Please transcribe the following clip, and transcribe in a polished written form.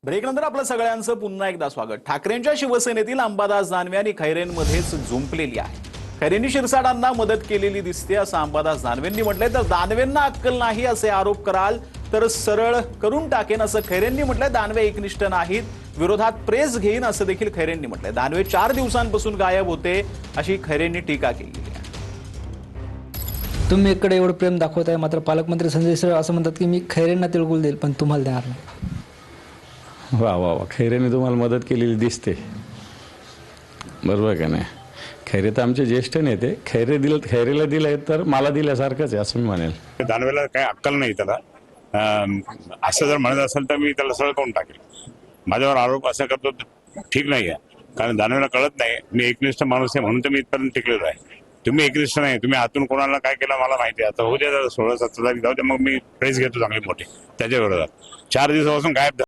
ब्रेकनंतर आपलं सगळ्यांचं पुन्हा एकदा स्वागत। ठाकरेंच्या शिवसेनेतील अंबादास दानवे आणि खैरेंमध्येच झुंपलेली आहे। खैरेंनी शिरसाटांना मदत केलेली दिसते असं अंबादास दानवेंनी म्हटलंय, तर दानवेंना अक्कल नाही असे आरोप कराल तर सरळ करून टाकेन असं खैरेंनी म्हटलंय। दानवे एकनिष्ठ नाहीत, विरोधात प्रेस घेईन असं देखील खैरेंनी म्हटलंय। दानवे 4 दिवसांपासून गायब होते अशी खैरेंनी टीका केली आहे। तुम्ही इकडे एवढं प्रेम दाखवताय, मात्र पालकमंत्री संजय सरळ असं म्हणतात की मी खैरेंना तिळगुळ देईल पण तुम्हाला देणार नाही। वा वा वा, खैरेने तुम्हाला मदत केलेली दिसते, बरोबर का नाही? खैरे तर आमचे ज्येष्ठ नेते, खैरेला दिलं तर मला दिल्यासारखंच आहे असं मी म्हणेल। दानवेला काही अक्कल नाही त्याला, असं जर म्हणत असेल तर मी त्याला सरळ करून टाकेल। माझ्यावर आरोप असा करतो ठीक नाही आहे, कारण दानवेला कळत नाही मी एकनिष्ठ माणूस आहे म्हणून तर मी इथपर्यंत टिकलेलो आहे। तुम्ही एकनिष्ठ नाही, तुम्ही आतून कोणाला काय केलं मला माहिती आहे। आता होऊ द्या 16-17 तारीख जाऊ द्या, मग मी प्रेस घेतो चांगली मोठी त्याच्या विरोधात। 4 दिवसापासून गायब